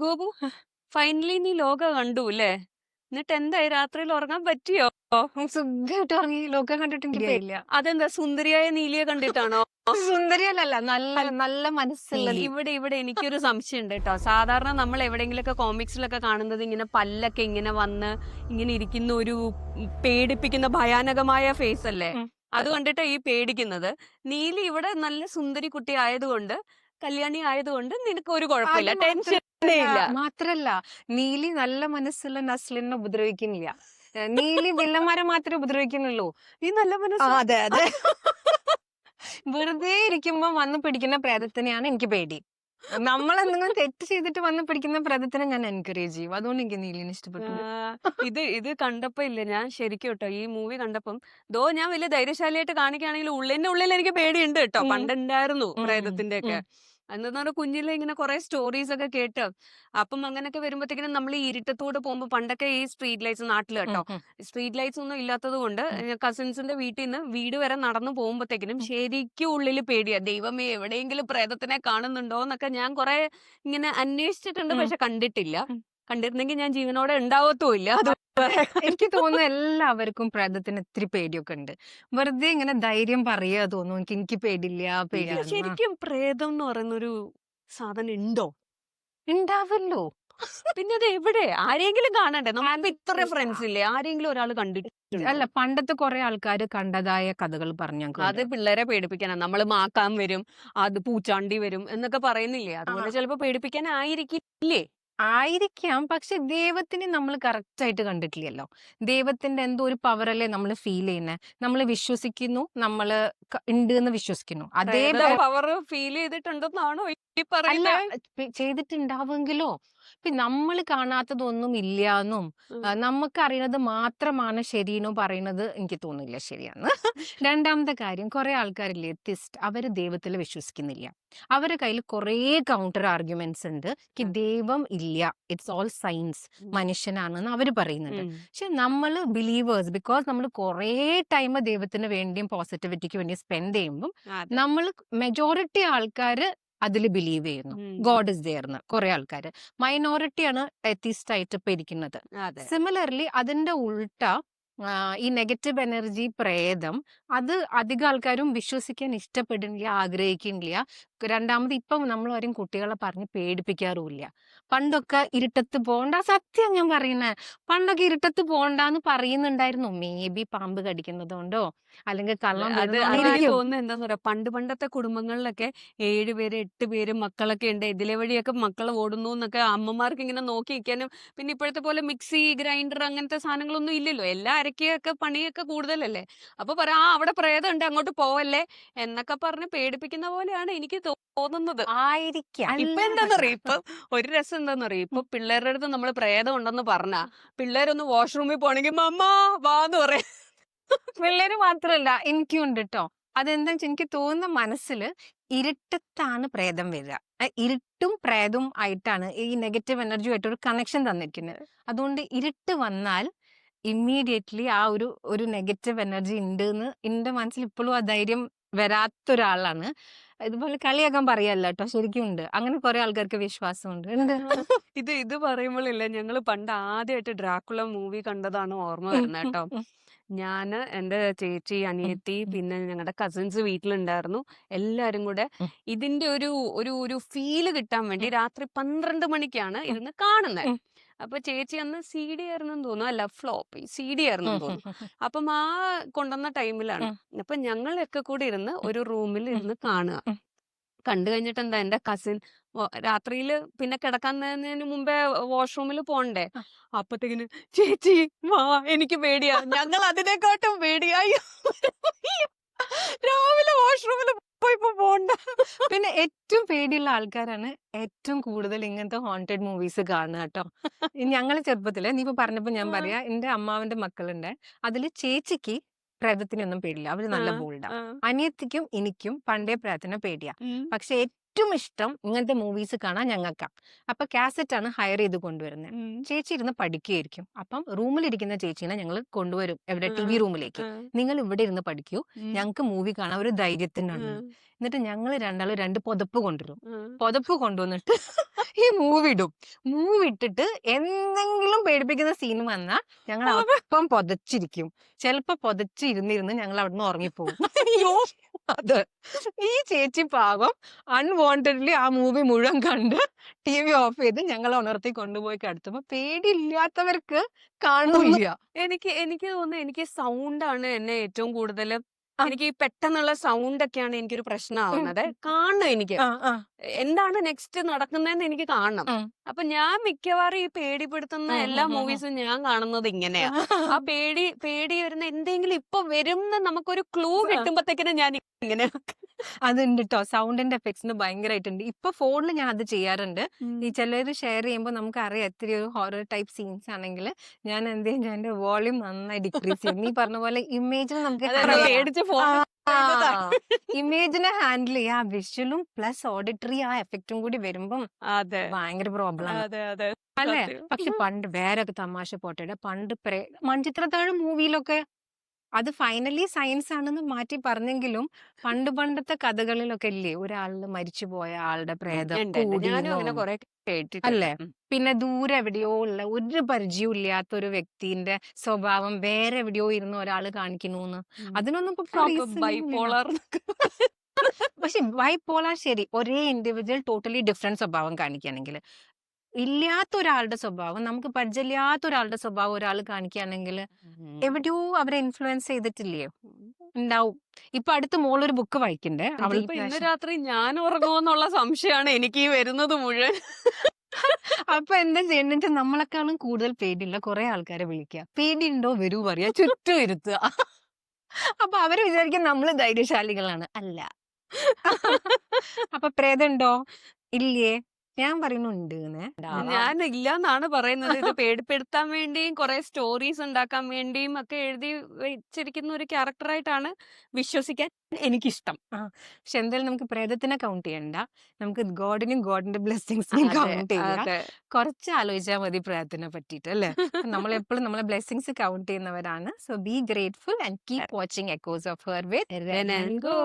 Gopu, finally നീ ലോക കണ്ടു അല്ലേ? എന്നിട്ട് എന്തായി, രാത്രിയിൽ ഉറങ്ങാൻ പറ്റിയോ? സുഖമായിട്ട് ഉറങ്ങി. ലോകം കണ്ടിട്ട് എനിക്ക് പേടിയില്ല. അതെന്താ, സുന്ദരിയായ നീലിയെ കണ്ടിട്ടാണോ? സുന്ദരിയല്ല, നല്ല അല്ല, നല്ല മനസ്സുള്ള നീ. ഇവിടെ എനിക്കൊരു സംശയം ഉണ്ട് കേട്ടോ. സാധാരണ നമ്മൾ എവിടെയെങ്കിലൊക്കെ കോമിക്സിലൊക്കെ കാണുന്നത് ഇങ്ങനെ പല്ലൊക്കെ ഇങ്ങനെ വന്ന് ഇങ്ങനെ ഇരിക്കുന്ന ഒരു പേടിപ്പിക്കുന്ന ഭയാനകമായ ഫേസ് അല്ലേ? ഉം. അത് കണ്ടിട്ടാ ഈ പേടിക്കുന്നത്. നീലി ഇവിടെ നല്ല സുന്ദരി കുട്ടി ആയതുകൊണ്ട്, കല്യാണി ആയതുകൊണ്ട് നിനക്ക് ഒരു കുഴപ്പമില്ല, അത് ടെൻഷനേ ഇല്ല. മാത്രല്ല നീലി നല്ല മനസ്സുള്ള നസ്ലിനെ ഉപദ്രവിക്കുന്നില്ല. നീലി വില്ലന്മാരെ മാത്രമേ ഉപദ്രവിക്കുന്നുള്ളൂ. നീ നല്ല മനസ്സ്. അതെ അതെ. വെറുതെ ഇരിക്കുമ്പോ വന്ന് പിടിക്കുന്ന പ്രേതത്തിനെയാണ് എനിക്ക് പേടി. നമ്മളെന്തെങ്കിലും തെറ്റ് ചെയ്തിട്ട് വന്ന് പിടിക്കുന്ന പ്രേതത്തിനെ ഞാൻ എൻകറേജ് ചെയ്യും. അതുകൊണ്ട് എനിക്ക് നീലിനെ ഇഷ്ടപ്പെട്ടു. ഇത് കണ്ടപ്പോ ഇല്ലേ, ഞാൻ ശരിക്കും കേട്ടോ ഈ മൂവി കണ്ടപ്പം, ഞാൻ വലിയ ധൈര്യശാലിയായിട്ട് കാണിക്കുകയാണെങ്കിൽ ഉള്ളിന്റെ ഉള്ളിൽ എനിക്ക് പേടിയുണ്ട് കേട്ടോ. പണ്ടുണ്ടായിരുന്നു പ്രേതത്തിന്റെ ഒക്കെ. എന്താന്ന് പറഞ്ഞാൽ കുഞ്ഞിലെ ഇങ്ങനെ കുറെ സ്റ്റോറീസ് ഒക്കെ കേട്ട്, അപ്പം അങ്ങനെയൊക്കെ വരുമ്പോഴത്തേക്കിനും നമ്മൾ ഈ ഇരുട്ടത്തൂടെ പോകുമ്പോൾ, പണ്ടൊക്കെ ഈ സ്ട്രീറ്റ് ലൈറ്റ്സ് നാട്ടിൽ കേട്ടോ, സ്ട്രീറ്റ് ലൈറ്റ്സ് ഒന്നും ഇല്ലാത്തത് കൊണ്ട് കസിൻസിന്റെ വീട്ടിൽ നിന്ന് വീട് വരെ നടന്നു പോകുമ്പോഴത്തേക്കിനും ശരിക്കും ഉള്ളിൽ പേടിയാ. ദൈവമേ, എവിടെയെങ്കിലും പ്രേതത്തിനെ കാണുന്നുണ്ടോ എന്നൊക്കെ ഞാൻ കുറെ ഇങ്ങനെ അന്വേഷിച്ചിട്ടുണ്ട്, പക്ഷെ കണ്ടിട്ടില്ല. കണ്ടിരുന്നെങ്കിൽ ഞാൻ ജീവനോടെ ഉണ്ടാവത്തുമില്ല. അത് എനിക്ക് തോന്നുന്നു എല്ലാവർക്കും പ്രേതത്തിന് ഇത്തിരി പേടിയൊക്കെ ഉണ്ട്. വെറുതെ ഇങ്ങനെ ധൈര്യം പറയാ തോന്നുന്നു. എനിക്ക് പേടില്ല പേടില്ല. ശരിക്കും പ്രേതം എന്ന് പറയുന്ന ഒരു സാധനം ഉണ്ടോ? ഉണ്ടാവല്ലോ. പിന്നെ അത് എവിടെ? ആരെങ്കിലും കാണണ്ടേ? നമുക്ക് ഇത്ര ഫ്രണ്ട്സ് ഇല്ലേ? ആരെങ്കിലും ഒരാൾ കണ്ടിട്ടുണ്ടോ? അല്ല, പണ്ടത്തെ കുറെ ആൾക്കാര് കണ്ടതായ കഥകൾ പറഞ്ഞു. അത് പിള്ളേരെ പേടിപ്പിക്കാനാ. നമ്മള് മാക്കാൻ വരും, അത് പൂച്ചാണ്ടി വരും എന്നൊക്കെ പറയുന്നില്ലേ? അതുപോലെ ചിലപ്പോ പേടിപ്പിക്കാനായിരിക്കില്ലേ? ആയിരിക്കാം, പക്ഷെ ദൈവത്തിനെ നമ്മൾ കറക്റ്റ് ആയിട്ട് കണ്ടിട്ടില്ലല്ലോ. ദൈവത്തിന്റെ എന്തോ ഒരു പവറല്ലേ നമ്മൾ ഫീൽ ചെയ്യുന്നത്. നമ്മൾ വിശ്വസിക്കുന്നു, നമ്മള് ഉണ്ട് എന്ന് വിശ്വസിക്കുന്നു. അതേ പവർ ഫീൽ ചെയ്തിട്ടുണ്ടെന്നാണോ ഈ അല്ല, പറയുന്നത്? ചെയ്തിട്ടുണ്ടാവെങ്കിലോ. നമ്മൾ കാണാത്തതൊന്നും ഇല്ലാന്നും നമുക്ക് അറിയുന്നത് മാത്രമാണ് ശരിയെന്നും പറയുന്നത് എനിക്ക് തോന്നുന്നില്ല ശരിയാന്ന്. രണ്ടാമത്തെ കാര്യം, കുറെ ആൾക്കാരില്ലേ എത്തിസ്റ്റ്, അവര് ദൈവത്തിൽ വിശ്വസിക്കുന്നില്ല. അവരുടെ കയ്യിൽ കുറേ കൗണ്ടർ ആർഗ്യുമെന്റ്സ് ഉണ്ട്. ദൈവം ഇല്ല, ഇറ്റ്സ് ഓൾ സയൻസ്, മനുഷ്യനാണെന്ന് അവര് പറയുന്നുണ്ട്. പക്ഷെ നമ്മൾ ബിലീവേഴ്സ്, ബിക്കോസ് നമ്മൾ കുറേ ടൈം ദൈവത്തിന് വേണ്ടിയും പോസിറ്റിവിറ്റിക്ക് വേണ്ടി സ്പെൻഡ് ചെയ്യുമ്പോൾ നമ്മൾ മെജോറിറ്റി ആൾക്കാര് അതിൽ ബിലീവ് ചെയ്യുന്നു. ഗോഡ് ഇസ് ദെയർ എന്ന് കുറെ ആൾക്കാര്. മൈനോറിറ്റിയാണ് എത്തിസ്റ്റ് ആയിട്ട് ഇപ്പൊ ഇരിക്കുന്നത്. സിമിലർലി അതിന്റെ ഉൾട്ട ഈ നെഗറ്റീവ് എനർജി പ്രേതം, അത് അധികം ആൾക്കാരും വിശ്വസിക്കാൻ ഇഷ്ടപ്പെടുന്നില്ല, ആഗ്രഹിക്കുന്നില്ല. രണ്ടാമത് ഇപ്പം നമ്മൾ ആരും കുട്ടികളെ പറഞ്ഞ് പേടിപ്പിക്കാറുമില്ല. പണ്ടൊക്കെ ഇരുട്ടത്ത് പോണ്ട, സത്യം ഞാൻ പറയുന്നത്, പണ്ടൊക്കെ ഇരുട്ടത്ത് പോണ്ടെന്ന് പറയുന്നുണ്ടായിരുന്നു. മേ ബി പാമ്പ് കടിക്കുന്നത് കൊണ്ടോ അല്ലെങ്കിൽ കള്ളം തോന്നുന്നത് എന്താന്ന് പറയാ, പണ്ടത്തെ കുടുംബങ്ങളിലൊക്കെ 7 പേര് 8 പേര് മക്കളൊക്കെ ഉണ്ട്, ഇതിലെ വഴിയൊക്കെ മക്കൾ ഓടുന്നു എന്നൊക്കെ അമ്മമാർക്ക് ഇങ്ങനെ നോക്കി നിൽക്കാനും. പിന്നെ ഇപ്പോഴത്തെ പോലെ മിക്സി ഗ്രൈൻഡർ അങ്ങനത്തെ സാധനങ്ങളൊന്നും ഇല്ലല്ലോ. എല്ലാം അരക്കിയൊക്കെ പണിയൊക്കെ കൂടുതലല്ലേ. അപ്പൊ പറയാ, അവിടെ പ്രേതം ഉണ്ട്, അങ്ങോട്ട് പോവല്ലേ എന്നൊക്കെ പറഞ്ഞ് പേടിപ്പിക്കുന്ന പോലെയാണ് എനിക്ക് തോന്നുന്നത്. ആയിരിക്കാം. ഇപ്പൊ എന്താന്നറിയോ, ഇപ്പൊ ഒരു രസം എന്താന്നറിയോ, ഇപ്പൊ പിള്ളേരുടെ അടുത്ത് നമ്മൾ പ്രേതം ഉണ്ടെന്ന് പറഞ്ഞാ പിള്ളേരൊന്ന് വാഷ്റൂമിൽ പോണെങ്കിൽ മമ്മ വാന്ന് പറയാ. പിള്ളേര് മാത്രല്ല, എനിക്കും ഉണ്ട് കേട്ടോ. അതെന്താ വെച്ചാൽ എനിക്ക് തോന്നുന്ന മനസ്സിൽ ഇരുട്ടത്താണ് പ്രേതം വരിക. ഇരുട്ടും പ്രേതവും ആയിട്ടാണ് ഈ നെഗറ്റീവ് എനർജിയുമായിട്ട് ഒരു കണക്ഷൻ തന്നിരിക്കുന്നത്. അതുകൊണ്ട് ഇരുട്ട് വന്നാൽ ഇമ്മീഡിയറ്റ്ലി ആ ഒരു നെഗറ്റീവ് എനർജി ഉണ്ട് എന്ന് എന്റെ മനസ്സിൽ ഇപ്പോഴും ആ ധൈര്യം വരാത്തൊരാളാണ്. ഇതുപോലെ കളിയാക്കാൻ പറയല്ല കേട്ടോ, ശരിക്കും ഉണ്ട്. അങ്ങനെ കുറെ ആൾക്കാർക്ക് വിശ്വാസമുണ്ട്. ഇത് പറയുമ്പോഴില്ല, ഞങ്ങള് പണ്ട് ആദ്യമായിട്ട് ഡ്രാക്കുള മൂവി കണ്ടതാണ് ഓർമ്മ വരുന്നത് കേട്ടോ. ഞാന്, എന്റെ ചേച്ചി, അനിയത്തി, പിന്നെ ഞങ്ങളുടെ കസിൻസ് വീട്ടിലുണ്ടായിരുന്നു. എല്ലാരും കൂടെ ഇതിന്റെ ഒരു ഒരു ഒരു ഫീല് കിട്ടാൻ വേണ്ടി രാത്രി 12 മണിക്കാണ് ഇരുന്ന് കാണുന്നത്. അപ്പൊ ചേച്ചി അന്ന് CD ആയിരുന്നു തോന്നുന്നു, അല്ല ഫ്ലോപ്പി CD ആയിരുന്നു തോന്നുന്നു. അപ്പം ആ കൊണ്ടുവന്ന ടൈമിലാണ്. അപ്പൊ ഞങ്ങളൊക്കെ കൂടി ഇരുന്ന് ഒരു റൂമിൽ ഇരുന്ന് കാണുക. കണ്ടു കഴിഞ്ഞിട്ട് എന്താ, എന്റെ കസിൻ രാത്രിയില് പിന്നെ കിടക്കാൻ നേരത്തിന് മുമ്പേ വാഷ്റൂമിൽ പോണ്ടേ, അപ്പത്തേക്കിന് ചേച്ചി വാ, എനിക്ക് പേടിയാ. ഞങ്ങൾ അതിനെക്കാട്ടും പേടിയായി. രാവിലെ വാഷ്റൂമിൽ പോയിപ്പോ പോണ്ട. പിന്നെ ഏറ്റവും പേടിയുള്ള ആൾക്കാരാണ് ഏറ്റവും കൂടുതൽ ഇങ്ങനത്തെ ഹോണ്ടഡ് മൂവീസ് കാണുക കേട്ടോ. ഞങ്ങള് ചെറുപ്പത്തില്, നീ ഇപ്പൊ പറഞ്ഞപ്പോ ഞാൻ പറയാ, എന്റെ അമ്മാവന്റെ മക്കളുണ്ട്. അതില് ചേച്ചിക്ക് പ്രേതത്തിനൊന്നും പേടില്ല, അവര് നല്ല ബോൾഡാ. അനിയത്തിക്കും എനിക്കും പണ്ടേ പ്രേതത്തിനെ പേടിയാ. പക്ഷെ ഏറ്റവും ഇഷ്ടം ഇങ്ങനത്തെ മൂവീസ് കാണാൻ ഞങ്ങൾക്കാ. അപ്പൊ കാസറ്റ് ആണ് ഹയർ ചെയ്ത് കൊണ്ടുവരുന്നത്. ഉം. ചേച്ചി ഇരുന്ന് പഠിക്കുകയായിരിക്കും. അപ്പം റൂമിലിരിക്കുന്ന ചേച്ചീനെ ഞങ്ങൾ കൊണ്ടുവരും എവിടെ ആ, ടി വി റൂമിലേക്ക്. ആ, നിങ്ങൾ ഇവിടെ ഇരുന്ന് പഠിക്കൂ, ഉം, ഞങ്ങൾക്ക് മൂവി കാണാൻ ഒരു ധൈര്യത്തിനാണ്. ഉം, എന്നിട്ട് ഞങ്ങൾ രണ്ടാളും 2 പുതപ്പ് കൊണ്ടുവരും. ഉം. പുതപ്പ് കൊണ്ടുവന്നിട്ട് ഈ മൂവി ഇടും. മൂവി ഇട്ടിട്ട് എന്തെങ്കിലും പേടിപ്പിക്കുന്ന സീൻ വന്നാൽ ഞങ്ങൾ അപ്പം പുതച്ചിരിക്കും. ചിലപ്പോ പുതച്ച് ഇരുന്നിരുന്ന് ഞങ്ങൾ അവിടുന്ന് ഉറങ്ങിപ്പോകും. അയ്യോ അത് ഈ ചേച്ചി പാവം അൺവാണ്ടഡ്ലി ആ മൂവി മുഴുവൻ കണ്ട് ടി വി ഓഫ് ചെയ്ത് ഞങ്ങളെ ഉണർത്തി കൊണ്ടുപോയി കിടത്തുമ്പോ പേടിയില്ലാത്തവർക്ക് കാണുന്നില്ല. എനിക്ക് എനിക്ക് തോന്നുന്നു എനിക്ക് സൗണ്ടാണ് എന്നെ ഏറ്റവും കൂടുതൽ ആ. എനിക്ക് ഈ പെട്ടെന്നുള്ള സൗണ്ട് ഒക്കെയാണ് എനിക്കൊരു പ്രശ്നമാവുന്നത്. കാണണം എനിക്ക് ആ, ആ, എന്താണ് നെക്സ്റ്റ് നടക്കുന്നതെന്ന് എനിക്ക് കാണണം. ഉം. അപ്പൊ ഞാൻ മിക്കവാറും ഈ പേടിപ്പെടുത്തുന്ന ഉം, എല്ലാ ഉം, ഉം, ഉം. മൂവീസും ഞാൻ കാണുന്നത് ഇങ്ങനെയാ. ആ പേടി വരുന്ന എന്തെങ്കിലും ഇപ്പൊ വരുന്ന നമുക്കൊരു ക്ലൂ കിട്ടുമ്പത്തേക്കിനും ഞാൻ ഇങ്ങനെ അതുണ്ട് ട്ടോ. സൗണ്ടിന്റെ എഫക്ട്സിന് ഭയങ്കരമായിട്ടുണ്ട്. ഇപ്പൊ ഫോണിൽ ഞാൻ അത് ചെയ്യാറുണ്ട്. ഈ ചിലര് ഷെയർ ചെയ്യുമ്പോൾ നമുക്കറിയാം എത്രയോ ഹൊറർ ടൈപ്പ് സീൻസ് ആണെങ്കിൽ ഞാൻ എന്ത് ചെയ്യും, ഞാൻ എന്റെ വോളിയം നന്നായി ഡിക്രീസ് ചെയ്യും. നീ പറഞ്ഞ പോലെ ഇമേജിൽ നമുക്ക് അതെ പേടിച്ച് ഫോൺ ഇമേജിനെ ഹാൻഡിൽ ചെയ്യാം. ആ വിഷ്വലും പ്ലസ് ഓഡിറ്ററി ആ എഫക്റ്റും കൂടി വരുമ്പം അതെ ഭയങ്കര പ്രോബ്ലം ആണ് അതെ അതെ അല്ലേ? സത്യം. പക്ഷെ പണ്ട് വേറെ തമാശ പോട്ടെ, പണ്ട് മൺചിത്രത്താഴ് മൂവിയിലൊക്കെ അത് ഫൈനലി സയൻസ് ആണെന്ന് മാറ്റി പറഞ്ഞെങ്കിലും പണ്ടത്തെ കഥകളിലൊക്കെ ഇല്ലേ ഒരാളില് മരിച്ചുപോയ ആളുടെ പ്രേതം ഉണ്ട് ഉണ്ട്. ഞാനും അങ്ങനെ കൂടിയെന്നും കുറെ കേട്ടിട്ടുണ്ട്. അല്ലേ? പിന്നെ ദൂരെ എവിടെയോ ഉള്ള ഒരു പരിചയവും ഇല്ലാത്ത ഒരു വ്യക്തിന്റെ സ്വഭാവം വേറെ എവിടെയോ ഇരുന്ന് ഒരാൾ കാണിക്കണൂന്ന്. അതിനൊന്നും ഇപ്പൊ reason ഒന്നുമില്ല. ബൈപോളർ പക്ഷെ ബൈപോളാർ ശരി, ഒരേ ഇൻഡിവിജ്വൽ ടോട്ടലി ഡിഫറെന്റ് സ്വഭാവം കാണിക്കുകയാണെങ്കിൽ, ഇല്ലാത്ത ഒരാളുടെ സ്വഭാവം, നമുക്ക് പരിചയമില്ലാത്ത ഒരാളുടെ സ്വഭാവം ഒരാൾ കാണിക്കുകയാണെങ്കിൽ എവിടെയോ അവരെ ഇൻഫ്ലുവൻസ് ചെയ്തിട്ടില്ലയോ? ഉണ്ടാവും. ഇപ്പൊ അടുത്ത് മോളൊരു ബുക്ക് വായിക്കണ്ടേ, അവൾ ഇപ്പൊ ഇന്ന് രാത്രി ഞാൻ ഉറങ്ങുമെന്നുള്ള സംശയമാണ് എനിക്ക് ഈ വരുന്നത് മുഴുവൻ. അപ്പൊ എന്താ ചെയ്യണ്ടെന്ന് വെച്ചാൽ നമ്മളെക്കാളും കൂടുതൽ പേടിയുള്ള കുറെ ആൾക്കാരെ വിളിക്കുക. പേടിയുണ്ടോ വരൂ പറയാ, ചുറ്റും ഇരുത്തുക. അപ്പൊ അവര് വിചാരിക്കും നമ്മള് ധൈര്യശാലികളാണ്. അല്ല. അപ്പൊ പ്രേതമുണ്ടോ? ഇല്ലേ? ഞാൻ പറയുന്നുണ്ട്. ഞാൻ ഇല്ലാന്നാണ് പറയുന്നത്. ഇത് പേടിപ്പെടുത്താൻ വേണ്ടിയും കുറെ സ്റ്റോറീസ് ഉണ്ടാക്കാൻ വേണ്ടിയും ഒക്കെ എഴുതി വെച്ചിരിക്കുന്ന ഒരു ക്യാരക്ടറായിട്ടാണ് വിശ്വസിക്കാൻ എനിക്കിഷ്ടം. പക്ഷെ എന്തായാലും നമുക്ക് പ്രേതത്തിനെ കൗണ്ട് ചെയ്യണ്ട. നമുക്ക് ഗോഡിന്റെ ബ്ലെസ്സിങ്സിനെ അതെ കൗണ്ട് ചെയ്യാം. അതെ കുറച്ച് ആലോചിച്ചാൽ മതി പ്രേതത്തിനെ പറ്റിയിട്ട് അല്ലേ? നമ്മളെപ്പോഴും നമ്മളെ ബ്ലെസ്സിങ്സ് കൗണ്ട് ചെയ്യുന്നവരാണ്. So B grateful and keep watching echoes of her with Ren and Go.